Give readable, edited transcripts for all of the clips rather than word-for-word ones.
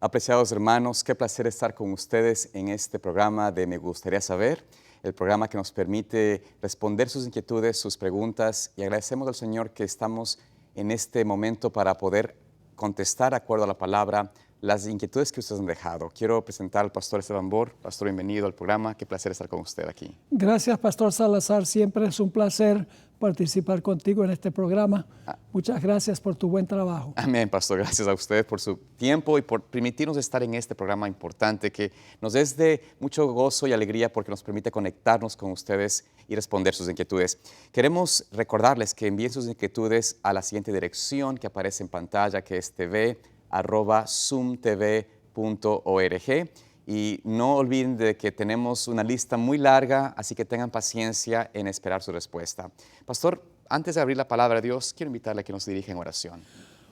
Apreciados hermanos, qué placer estar con ustedes en este programa de Me Gustaría Saber, el programa que nos permite responder sus inquietudes, sus preguntas, y agradecemos al Señor que estamos en este momento para poder contestar de acuerdo a la palabra las inquietudes que ustedes han dejado. Quiero presentar al pastor Esteban Bor. Pastor, bienvenido al programa. Qué placer estar con usted aquí. Gracias, Pastor Salazar. Siempre es un placer participar contigo en este programa. Muchas gracias por tu buen trabajo. Amén, pastor. Gracias a usted por su tiempo y por permitirnos estar en este programa importante que nos es de mucho gozo y alegría porque nos permite conectarnos con ustedes y responder sus inquietudes. Queremos recordarles que envíen sus inquietudes a la siguiente dirección que aparece en pantalla, que es tv@zoomtv.org. Y no olviden de que tenemos una lista muy larga, así que tengan paciencia en esperar su respuesta. Pastor, antes de abrir la palabra de Dios, quiero invitarle a que nos dirija en oración.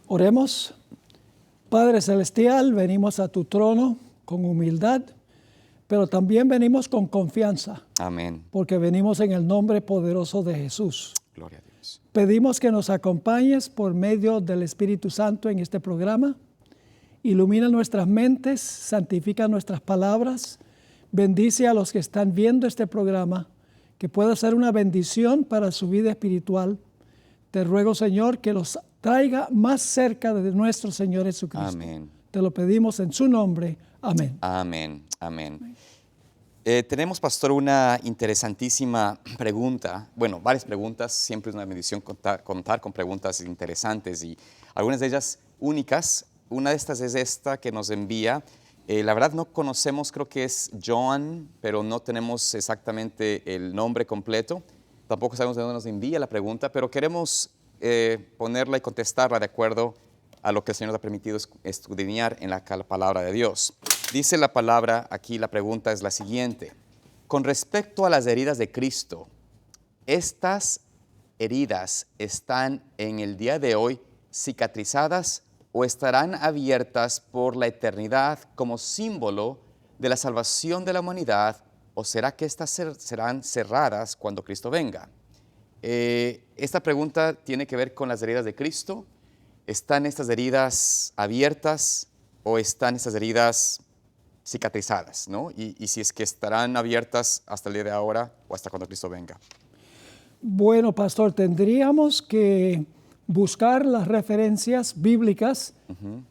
Oremos. Padre Celestial, venimos a tu trono con humildad, pero también venimos con confianza. Amén. Porque venimos en el nombre poderoso de Jesús. Gloria a Dios. Pedimos que nos acompañes por medio del Espíritu Santo en este programa. Ilumina nuestras mentes, santifica nuestras palabras, bendice a los que están viendo este programa, que pueda ser una bendición para su vida espiritual. Te ruego, Señor, que los traiga más cerca de nuestro Señor Jesucristo. Amén. Te lo pedimos en su nombre. Amén. Amén. Amén. Tenemos, pastor, una interesantísima pregunta. Bueno, varias preguntas. Siempre es una bendición contar con preguntas interesantes y algunas de ellas únicas. Una de estas es esta que nos envía. La verdad no conocemos, creo que es Joan, pero no tenemos exactamente el nombre completo. Tampoco sabemos de dónde nos envía la pregunta, pero queremos ponerla y contestarla de acuerdo a lo que el Señor nos ha permitido escudriñar en la palabra de Dios. Dice la palabra, aquí la pregunta es la siguiente. Con respecto a las heridas de Cristo, ¿estas heridas están en el día de hoy cicatrizadas o estarán abiertas por la eternidad como símbolo de la salvación de la humanidad, o será que estas serán cerradas cuando Cristo venga? Esta pregunta tiene que ver con las heridas de Cristo. ¿Están estas heridas abiertas o están estas heridas cicatrizadas, ¿no? Y si es que estarán abiertas hasta el día de ahora o hasta cuando Cristo venga. Bueno, pastor, tendríamos que buscar las referencias bíblicas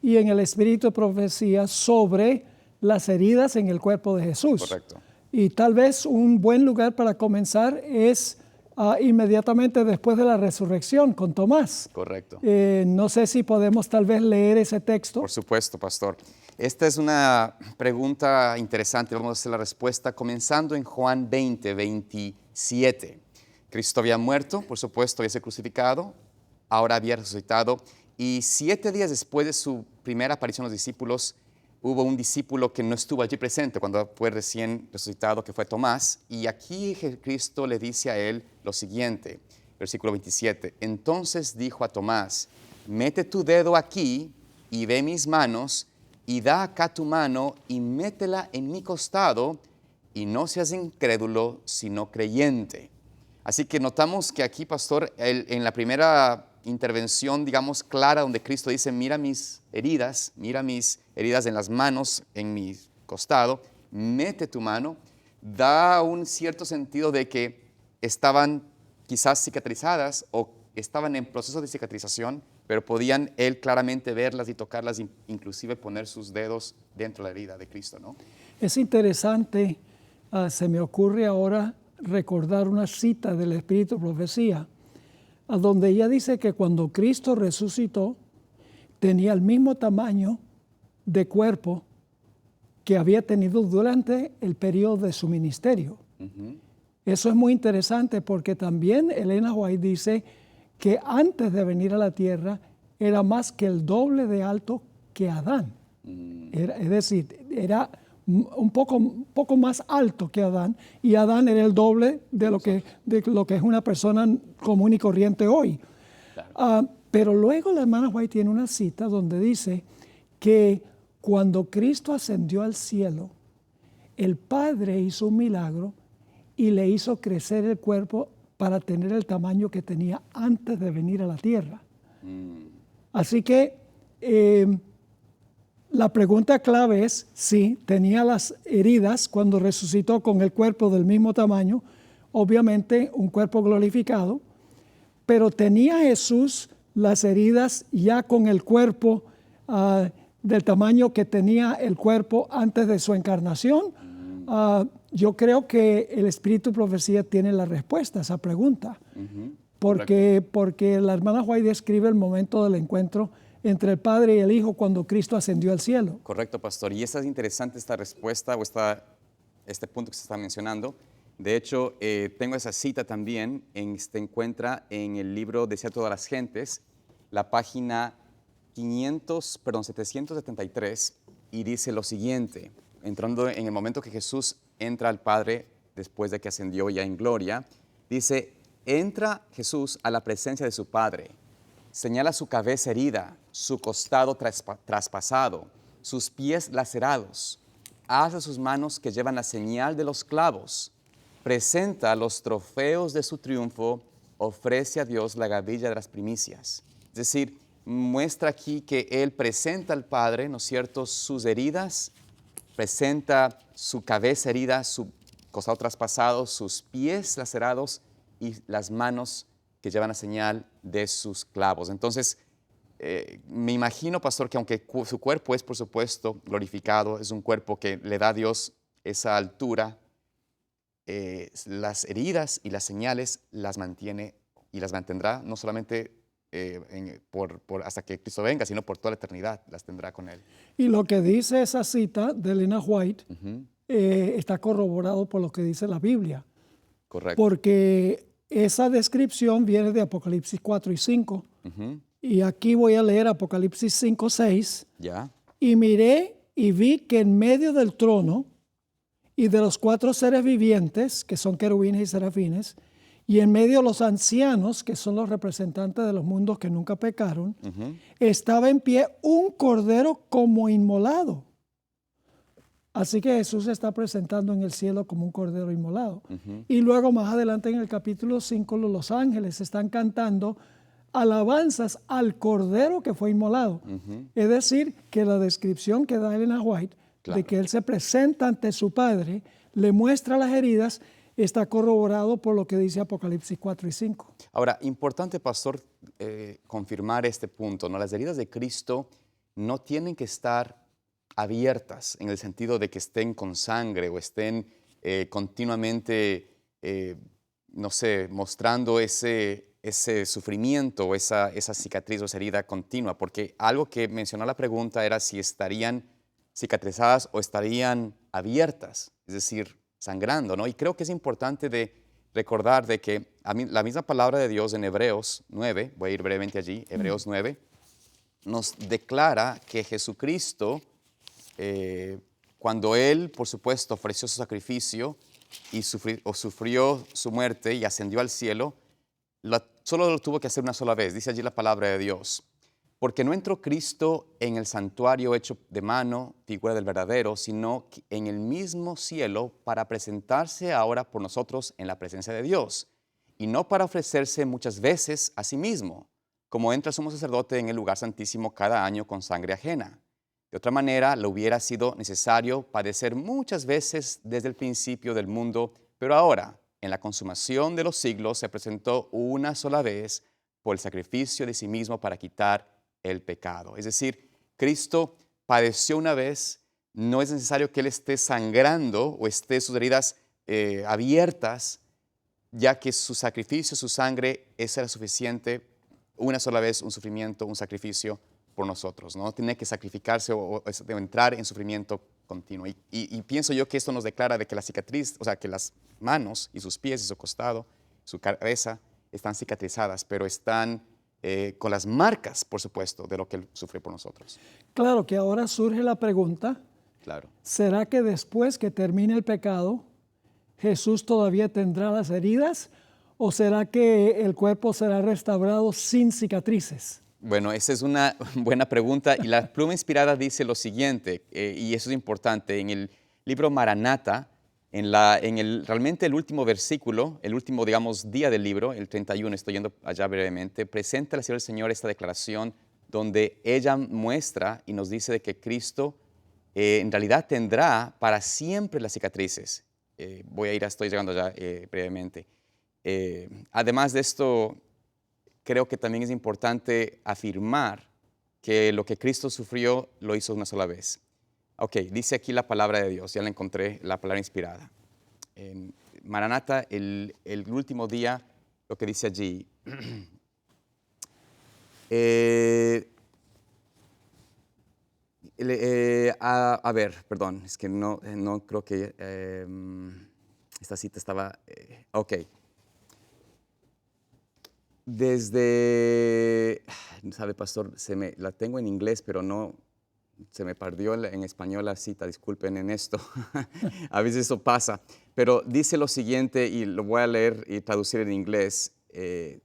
y en el espíritu de profecía sobre las heridas en el cuerpo de Jesús. Correcto. Y tal vez un buen lugar para comenzar es inmediatamente después de la resurrección con Tomás. Correcto. No sé si podemos tal vez leer ese texto. Por supuesto, pastor. Esta es una pregunta interesante. Vamos a hacer la respuesta comenzando en Juan 20:27. Cristo había muerto, por supuesto, había sido crucificado, ahora había resucitado, y 7 días después de su primera aparición a los discípulos, hubo un discípulo que no estuvo allí presente cuando fue recién resucitado, que fue Tomás, y aquí Cristo le dice a él lo siguiente, versículo 27, entonces dijo a Tomás, mete tu dedo aquí y ve mis manos, y da acá tu mano y métela en mi costado, y no seas incrédulo, sino creyente. Así que notamos que aquí, pastor, en la primera intervención, digamos, clara, donde Cristo dice, mira mis heridas en las manos, en mi costado, mete tu mano, da un cierto sentido de que estaban quizás cicatrizadas o estaban en proceso de cicatrización, pero podían él claramente verlas y tocarlas, inclusive poner sus dedos dentro de la herida de Cristo, ¿no? Es interesante, se me ocurre ahora recordar una cita del Espíritu de Profecía, a donde ella dice que cuando Cristo resucitó, tenía el mismo tamaño de cuerpo que había tenido durante el periodo de su ministerio. Eso es muy interesante porque también Elena White dice que antes de venir a la tierra era más que el doble de alto que Adán. Es decir, era un poco más alto que Adán, y Adán era el doble de lo que es una persona común y corriente hoy. Claro. Pero luego la hermana White tiene una cita donde dice que cuando Cristo ascendió al cielo, el Padre hizo un milagro y le hizo crecer el cuerpo para tener el tamaño que tenía antes de venir a la tierra. Así que La pregunta clave es si tenía las heridas cuando resucitó con el cuerpo del mismo tamaño, obviamente un cuerpo glorificado, pero tenía Jesús las heridas ya con el cuerpo del tamaño que tenía el cuerpo antes de su encarnación. Yo creo que el Espíritu de Profecía tiene la respuesta a esa pregunta, porque la hermana White describe el momento del encuentro entre el Padre y el Hijo cuando Cristo ascendió al cielo. Correcto, pastor. Y es interesante esta respuesta o este punto que se está mencionando. De hecho, tengo esa cita también, se encuentra en el libro Desea todas las gentes, la página 773, y dice lo siguiente, entrando en el momento que Jesús entra al Padre después de que ascendió ya en gloria, dice, entra Jesús a la presencia de su Padre, señala su cabeza herida, su costado traspasado, sus pies lacerados, alza sus manos que llevan la señal de los clavos, presenta los trofeos de su triunfo, ofrece a Dios la gavilla de las primicias. Es decir, muestra aquí que Él presenta al Padre, ¿no es cierto?, sus heridas, presenta su cabeza herida, su costado traspasado, sus pies lacerados y las manos que llevan la señal de sus clavos. Entonces, me imagino, pastor, que aunque su cuerpo es, por supuesto, glorificado, es un cuerpo que le da a Dios esa altura, las heridas y las señales las mantiene y las mantendrá no solamente hasta que Cristo venga, sino por toda la eternidad las tendrá con Él. Y lo que dice esa cita de Elena White está corroborado por lo que dice la Biblia. Correcto. Porque esa descripción viene de Apocalipsis 4 y 5. Y aquí voy a leer Apocalipsis 5, 6. Ya. Y miré y vi que en medio del trono y de los 4 seres vivientes, que son querubines y serafines, y en medio de los ancianos, que son los representantes de los mundos que nunca pecaron, estaba en pie un cordero como inmolado. Así que Jesús se está presentando en el cielo como un cordero inmolado. Y luego más adelante en el capítulo 5, los ángeles están cantando alabanzas al cordero que fue inmolado. Es decir, que la descripción que da Elena White de que Él se presenta ante su Padre, le muestra las heridas, está corroborado por lo que dice Apocalipsis 4 y 5. Ahora, importante, pastor, confirmar este punto, ¿no? Las heridas de Cristo no tienen que estar abiertas en el sentido de que estén con sangre o estén continuamente, no sé, mostrando ese sufrimiento o esa cicatriz o esa herida continua, porque algo que mencionó la pregunta era si estarían cicatrizadas o estarían abiertas, es decir, sangrando, ¿no? Y creo que es importante de recordar de que la misma palabra de Dios en Hebreos 9, voy a ir brevemente allí, Hebreos 9, nos declara que Jesucristo, cuando Él, por supuesto, ofreció su sacrificio y sufrió su muerte y ascendió al cielo, solo lo tuvo que hacer una sola vez, dice allí la palabra de Dios. Porque no entró Cristo en el santuario hecho de mano, figura del verdadero, sino en el mismo cielo para presentarse ahora por nosotros en la presencia de Dios, y no para ofrecerse muchas veces a sí mismo, como entra el sumo sacerdote en el lugar santísimo cada año con sangre ajena. De otra manera, le hubiera sido necesario padecer muchas veces desde el principio del mundo, pero ahora, en la consumación de los siglos, se presentó una sola vez por el sacrificio de sí mismo para quitar el pecado. Es decir, Cristo padeció una vez, no es necesario que Él esté sangrando o esté sus heridas abiertas, ya que su sacrificio, su sangre, esa era suficiente, una sola vez, un sufrimiento, un sacrificio por nosotros. No tiene que sacrificarse o entrar en sufrimiento continuo. Y pienso yo que esto nos declara de que la cicatriz, o sea, que las manos y sus pies y su costado, su cabeza, están cicatrizadas, pero están con las marcas, por supuesto, de lo que Él sufrió por nosotros. Claro que ahora surge la pregunta, Claro. ¿será que después que termine el pecado, Jesús todavía tendrá las heridas? ¿O será que el cuerpo será restaurado sin cicatrices? Bueno, esa es una buena pregunta y la pluma inspirada dice lo siguiente, y eso es importante, en el libro Maranata, realmente el último versículo, el último, digamos, día del libro, el 31, estoy yendo allá brevemente, presenta al Señor esta declaración donde ella muestra y nos dice de que Cristo en realidad tendrá para siempre las cicatrices. Estoy llegando ya brevemente. Además de esto, creo que también es importante afirmar que lo que Cristo sufrió lo hizo una sola vez. Ok, dice aquí la palabra de Dios, ya la encontré, la palabra inspirada. En Maranata, el último día, lo que dice allí. A ver, perdón, es que no creo que esta cita estaba. Ok. Sabe, pastor, la tengo en inglés, pero no, se me perdió en español la cita, disculpen en esto. A veces eso pasa. Pero dice lo siguiente, y lo voy a leer y traducir en inglés.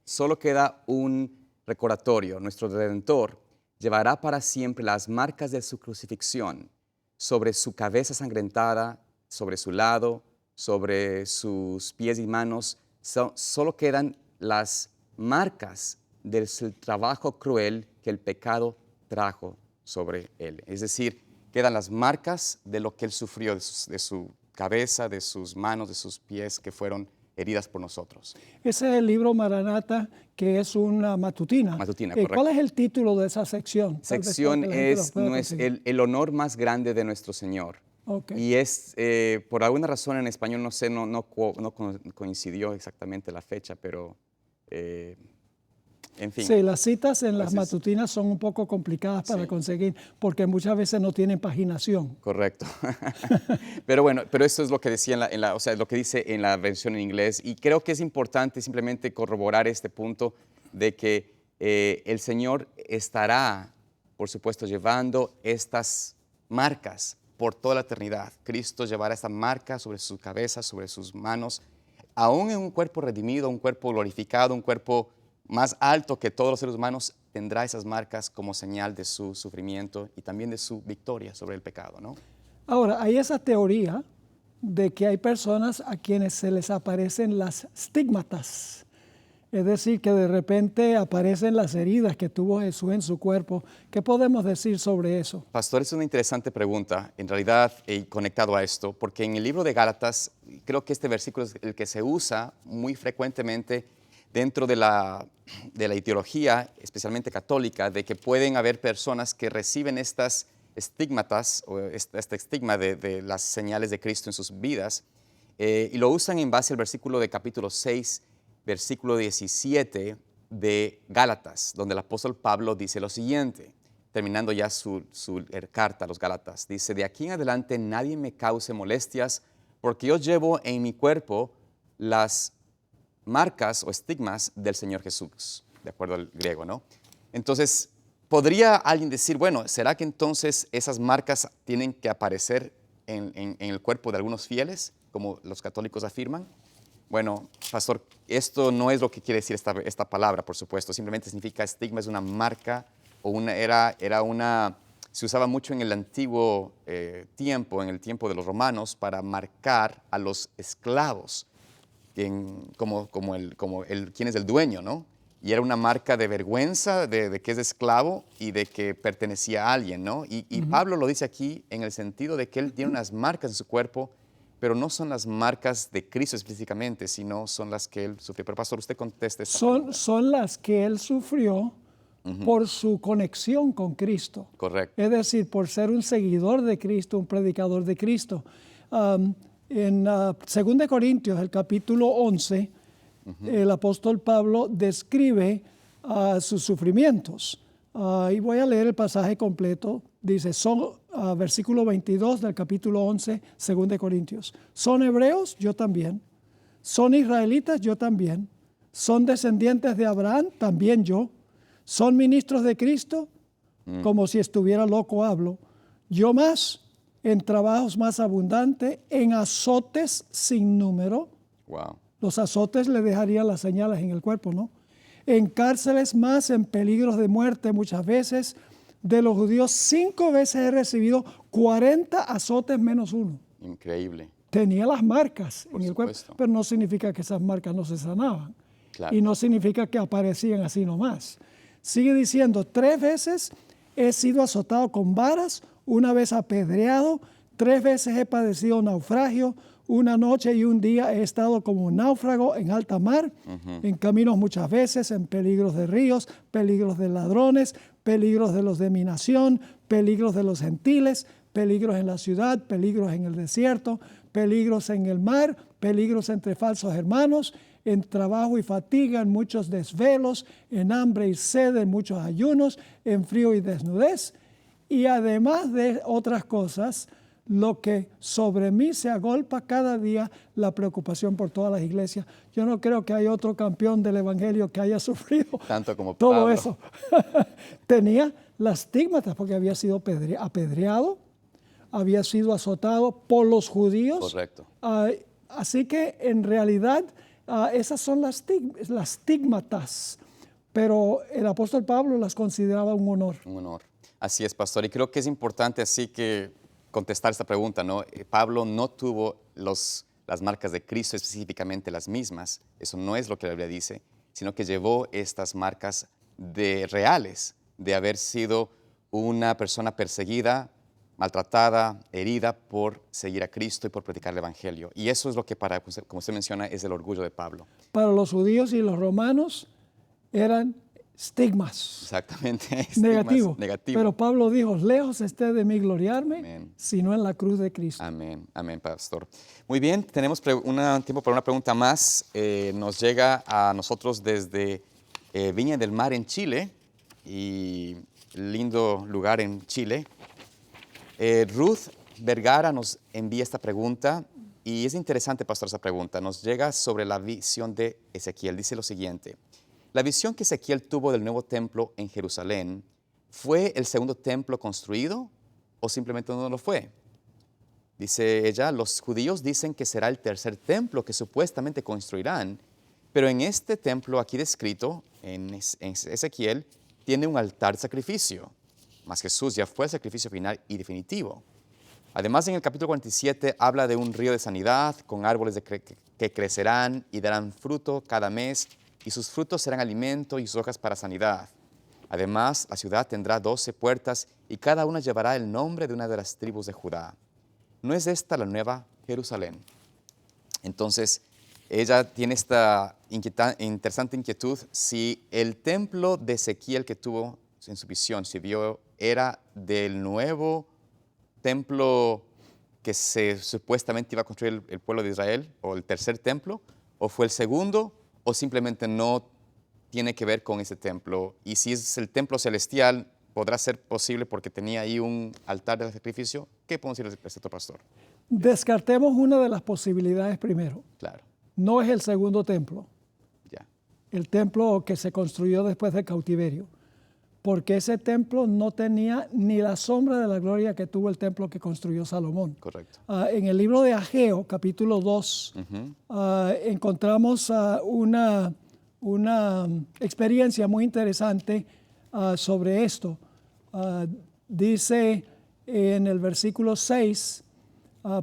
Solo queda un recordatorio. Nuestro Redentor llevará para siempre las marcas de su crucifixión sobre su cabeza sangrentada, sobre su lado, sobre sus pies y manos. Solo quedan las marcas del trabajo cruel que el pecado trajo sobre él. Es decir, quedan las marcas de lo que él sufrió, de su cabeza, de sus manos, de sus pies, que fueron heridas por nosotros. Ese es el libro Maranata, que es una matutina. Matutina, correcto. ¿Cuál es el título de esa sección? Sección es el honor más grande de nuestro Señor. Okay. Y es, por alguna razón en español, no sé, no coincidió exactamente la fecha, pero en fin. Sí, las citas en las matutinas son un poco complicadas para conseguir, porque muchas veces no tienen paginación. Correcto. Pero bueno, pero eso es lo que decía o sea, lo que dice en la versión en inglés. Y creo que es importante simplemente corroborar este punto de que el Señor estará, por supuesto, llevando estas marcas por toda la eternidad. Cristo llevará esta marca sobre su cabeza, sobre sus manos, aún en un cuerpo redimido, un cuerpo glorificado, un cuerpo más alto que todos los seres humanos, tendrá esas marcas como señal de su sufrimiento y también de su victoria sobre el pecado, ¿no? Ahora, hay esa teoría de que hay personas a quienes se les aparecen las stigmatas, es decir, que de repente aparecen las heridas que tuvo Jesús en su cuerpo. ¿Qué podemos decir sobre eso? Pastor, es una interesante pregunta, en realidad, conectado a esto, porque en el libro de Gálatas, creo que este versículo es el que se usa muy frecuentemente dentro de la ideología, especialmente católica, de que pueden haber personas que reciben estas estigmatas, o este estigma de las señales de Cristo en sus vidas, y lo usan en base al versículo de capítulo 6, versículo 17 de Gálatas, donde el apóstol Pablo dice lo siguiente, terminando ya su carta a los Gálatas. Dice, de aquí en adelante nadie me cause molestias, porque yo llevo en mi cuerpo las marcas o estigmas del Señor Jesús, de acuerdo al griego, ¿no? Entonces, ¿podría alguien decir, bueno, ¿será que entonces esas marcas tienen que aparecer en el cuerpo de algunos fieles, como los católicos afirman? Bueno, pastor, esto no es lo que quiere decir esta palabra, por supuesto. Simplemente significa estigma, es una marca, o se usaba mucho en el antiguo tiempo, en el tiempo de los romanos, para marcar a los esclavos, quién es el dueño, ¿no? Y era una marca de vergüenza de que es esclavo y de que pertenecía a alguien, ¿no? Y Pablo lo dice aquí en el sentido de que él tiene unas marcas en su cuerpo, pero no son las marcas de Cristo específicamente, sino son las que él sufrió. Pero pastor, usted conteste esta pregunta. Son las que él sufrió por su conexión con Cristo. Correcto. Es decir, por ser un seguidor de Cristo, un predicador de Cristo. En 2 Corintios, el capítulo 11, el apóstol Pablo describe sus sufrimientos. Y voy a leer el pasaje completo. Dice, versículo 22 del capítulo 11, 2 Corintios. ¿Son hebreos? Yo también. ¿Son israelitas? Yo también. ¿Son descendientes de Abraham? También yo. ¿Son ministros de Cristo? Como si estuviera loco hablo. Yo más, en trabajos más abundantes, en azotes sin número. Wow. Los azotes le dejarían las señales en el cuerpo, ¿no? En cárceles más, en peligros de muerte muchas veces. De los judíos 5 veces he recibido 40 azotes menos uno. Increíble. Tenía las marcas Por en el cuerpo, supuesto. pero no significa que esas marcas no se sanaban. Claro. Y no significa que aparecían así nomás, Sigue diciendo, 3 veces he sido azotado con varas, 1 vez apedreado, 3 veces he padecido naufragio, 1 noche y 1 día he estado como un náufrago en alta mar, en caminos muchas veces, en peligros de ríos, peligros de ladrones, peligros de los de mi nación, peligros de los gentiles, peligros en la ciudad, peligros en el desierto, peligros en el mar, peligros entre falsos hermanos, en trabajo y fatiga, en muchos desvelos, en hambre y sed, en muchos ayunos, en frío y desnudez. Y además de otras cosas, lo que sobre mí se agolpa cada día, la preocupación por todas las iglesias. Yo no creo que haya otro campeón del evangelio que haya sufrido Tanto como todo Pablo. eso. Tenía las estigmatas porque había sido apedreado, había sido azotado por los judíos. Correcto. Así que en realidad esas son las estigmatas, pero el apóstol Pablo las consideraba un honor. Un honor. Así es, pastor. Y creo que es importante así que contestar esta pregunta, ¿no? Pablo no tuvo las marcas de Cristo específicamente las mismas. Eso no es lo que la Biblia dice, sino que llevó estas marcas reales de haber sido una persona perseguida, maltratada, herida por seguir a Cristo y por predicar el Evangelio. Y eso es lo que, como usted menciona, es el orgullo de Pablo. Para los judíos y los romanos eran estigmas. Exactamente. Negativo. Negativo. Pero Pablo dijo, lejos esté de mí gloriarme, Amén. sino en la cruz de Cristo. Amén, amén, pastor. Muy bien, tenemos tiempo para una pregunta más. Nos llega a nosotros desde Viña del Mar en Chile, y lindo lugar en Chile. Ruth Vergara nos envía esta pregunta, y es interesante, pastor, esa pregunta. Nos llega sobre la visión de Ezequiel. Dice lo siguiente: la visión que Ezequiel tuvo del nuevo templo en Jerusalén, ¿fue el segundo templo construido o simplemente no lo fue? Dice ella, los judíos dicen que será el tercer templo que supuestamente construirán, pero en este templo aquí descrito, en Ezequiel, tiene un altar de sacrificio. Mas Jesús ya fue el sacrificio final y definitivo. Además, en el capítulo 47 habla de un río de sanidad con árboles que crecerán y darán fruto cada mes, y sus frutos serán alimento y sus hojas para sanidad. Además, la ciudad tendrá 12 puertas y cada una llevará el nombre de una de las tribus de Judá. ¿No es esta la nueva Jerusalén? Entonces, ella tiene esta interesante inquietud si el templo de Ezequiel que tuvo en su visión, si vio, era del nuevo templo que supuestamente iba a construir el pueblo de Israel, o el tercer templo, o fue el segundo, o simplemente no tiene que ver con ese templo. Y si es el templo celestial, ¿podrá ser posible porque tenía ahí un altar de sacrificio? ¿Qué podemos decir al respecto, pastor? Descartemos una de las posibilidades primero. Claro, No es el segundo templo, ya, el templo que se construyó después del cautiverio, porque ese templo no tenía ni la sombra de la gloria que tuvo el templo que construyó Salomón. correcto. En el libro de Ageo, capítulo 2, encontramos una experiencia muy interesante sobre esto. Dice en el versículo 6,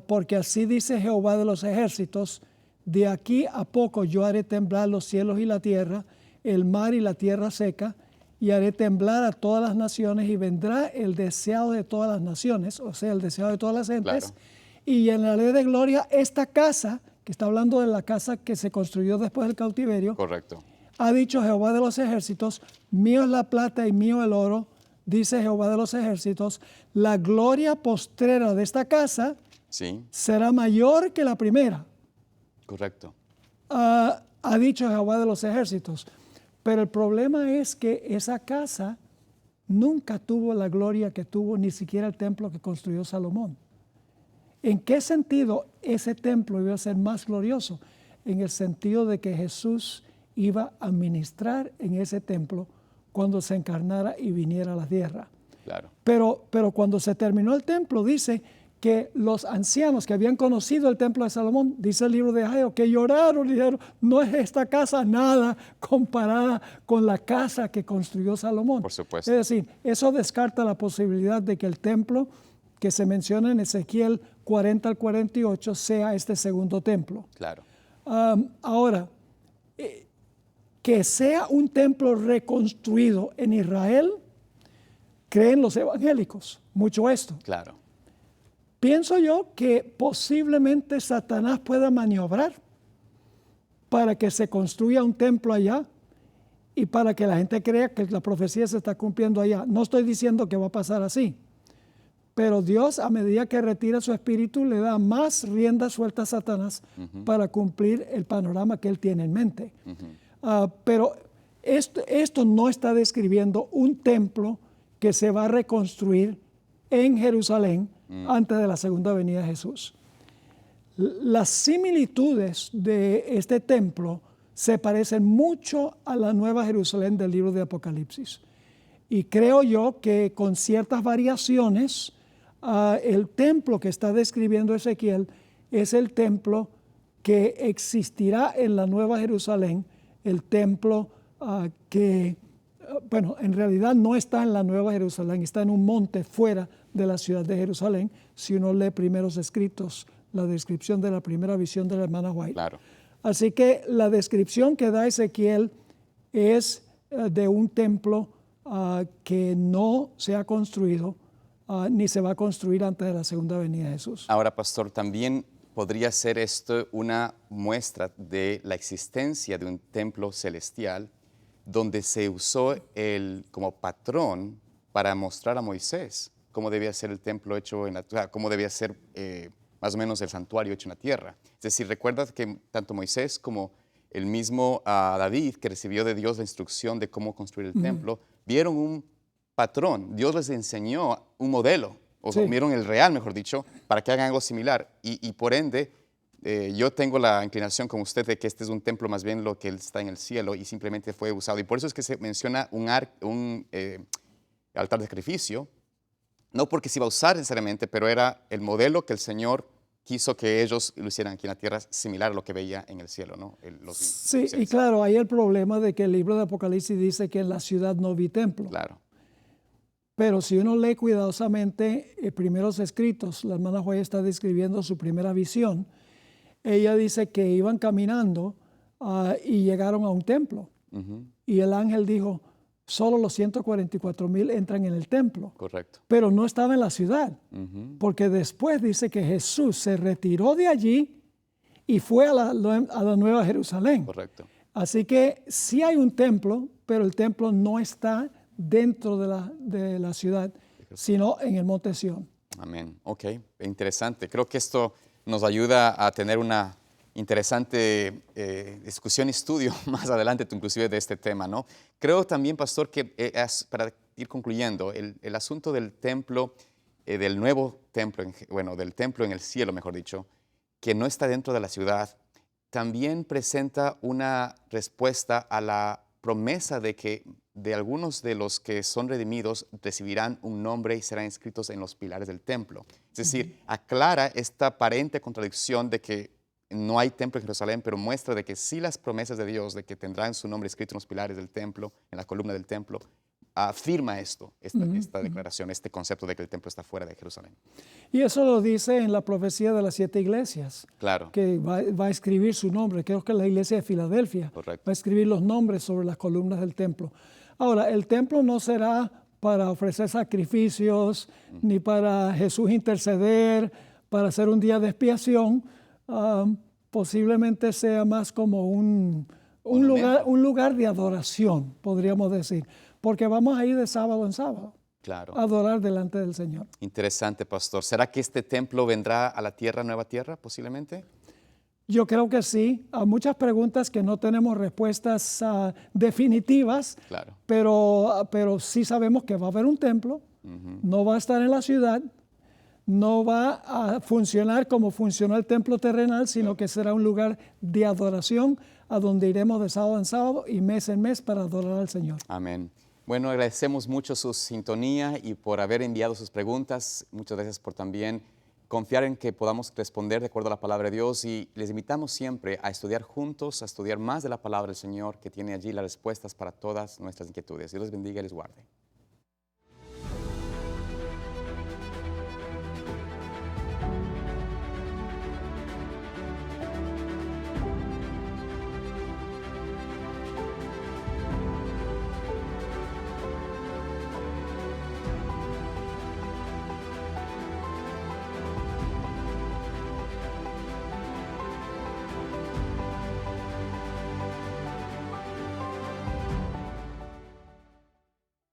porque así dice Jehová de los ejércitos, de aquí a poco yo haré temblar los cielos y la tierra, el mar y la tierra seca, y haré temblar a todas las naciones, y vendrá el deseado de todas las naciones, o sea, el deseado de todas las gentes, Claro. y llenaré de gloria esta casa, que está hablando de la casa que se construyó después del cautiverio. Correcto. Ha dicho Jehová de los ejércitos, mío es la plata y mío el oro, dice Jehová de los ejércitos, la gloria postrera de esta casa Sí, será mayor que la primera. correcto. Ha dicho Jehová de los ejércitos. Pero el problema es que esa casa nunca tuvo la gloria que tuvo ni siquiera el templo que construyó Salomón. ¿En qué sentido ese templo iba a ser más glorioso? En el sentido de que Jesús iba a ministrar en ese templo cuando se encarnara y viniera a la tierra. Claro. Pero cuando se terminó el templo, dice que los ancianos que habían conocido el templo de Salomón, dice el libro de Ageo, que lloraron y dijeron, no es esta casa nada comparada con la casa que construyó Salomón. Por supuesto. Es decir, eso descarta la posibilidad de que el templo que se menciona en Ezequiel 40 al 48 sea este segundo templo. Claro. Ahora, que sea un templo reconstruido en Israel, creen los evangélicos mucho esto. Claro. Pienso yo que posiblemente Satanás pueda maniobrar para que se construya un templo allá y para que la gente crea que la profecía se está cumpliendo allá. No estoy diciendo que va a pasar así, pero Dios, a medida que retira su espíritu, le da más rienda suelta a Satanás para cumplir el panorama que él tiene en mente. Pero esto no está describiendo un templo que se va a reconstruir en Jerusalén antes de la segunda venida de Jesús. Las similitudes de este templo se parecen mucho a la Nueva Jerusalén del libro de Apocalipsis. Y creo yo que con ciertas variaciones, el templo que está describiendo Ezequiel es el templo que existirá en la Nueva Jerusalén, el templo bueno, en realidad no está en la Nueva Jerusalén, está en un monte fuera de la ciudad de Jerusalén, si uno lee primeros escritos, la descripción de la primera visión de la hermana White. Claro. Así que la descripción que da Ezequiel es de un templo que no se ha construido ni se va a construir antes de la segunda venida de Jesús. Ahora, pastor, también podría ser esto una muestra de la existencia de un templo celestial donde se usó como patrón para mostrar a Moisés cómo debía ser el templo hecho en la tierra, cómo debía ser más o menos el santuario hecho en la tierra. Es decir, recuerda que tanto Moisés como el mismo David, que recibió de Dios la instrucción de cómo construir el templo, vieron un patrón. Dios les enseñó un modelo, o Sí. vieron el real, mejor dicho, para que hagan algo similar. Y por ende, yo tengo la inclinación como usted de que este es un templo más bien lo que está en el cielo y simplemente fue usado. Y por eso es que se menciona un altar de sacrificio, no porque se iba a usar necesariamente, pero era el modelo que el Señor quiso que ellos lo hicieran aquí en la tierra, similar a lo que veía en el cielo, ¿no? Sí, y claro, hay el problema de que el libro de Apocalipsis dice que en la ciudad no vi templo. Claro. Pero si uno lee cuidadosamente primeros escritos, la hermana Joya está describiendo su primera visión. Ella dice que iban caminando y llegaron a un templo. Y el ángel dijo, solo los 144,000 entran en el templo. Correcto. Pero no estaba en la ciudad, porque después dice que Jesús se retiró de allí y fue a la Nueva Jerusalén. Correcto. Así que sí hay un templo, pero el templo no está dentro de la ciudad, sino en el monte Sión. Amén. Ok, interesante. Creo que esto nos ayuda a tener una interesante discusión y estudio más adelante, inclusive de este tema, ¿no? Creo también, pastor, que para ir concluyendo, el asunto del templo, del nuevo templo, del templo en el cielo, mejor dicho, que no está dentro de la ciudad, también presenta una respuesta a la promesa de que de algunos de los que son redimidos recibirán un nombre y serán inscritos en los pilares del templo. Es decir, aclara esta aparente contradicción de que no hay templo en Jerusalén, pero muestra de que sí las promesas de Dios, de que tendrán su nombre escrito en los pilares del templo, en la columna del templo, afirma esta declaración, este concepto de que el templo está fuera de Jerusalén. Y eso lo dice en la profecía de las 7 iglesias, Claro. que va a escribir su nombre. Creo que la iglesia de Filadelfia Correcto. va a escribir los nombres sobre las columnas del templo. Ahora, el templo no será para ofrecer sacrificios, ni para Jesús interceder, para hacer un día de expiación. Posiblemente sea más como un lugar de adoración, podríamos decir, porque vamos a ir de sábado en sábado Claro. a adorar delante del Señor. Interesante, pastor. ¿Será que este templo vendrá a la tierra, nueva tierra, posiblemente? Yo creo que sí. Hay muchas preguntas que no tenemos respuestas definitivas, Claro. pero sí sabemos que va a haber un templo, no va a estar en la ciudad, no va a funcionar como funcionó el templo terrenal, sino que será un lugar de adoración a donde iremos de sábado en sábado y mes en mes para adorar al Señor. Amén. Bueno, agradecemos mucho su sintonía y por haber enviado sus preguntas. Muchas gracias por también confiar en que podamos responder de acuerdo a la palabra de Dios y les invitamos siempre a estudiar juntos, a estudiar más de la palabra del Señor que tiene allí las respuestas para todas nuestras inquietudes. Dios les bendiga y les guarde.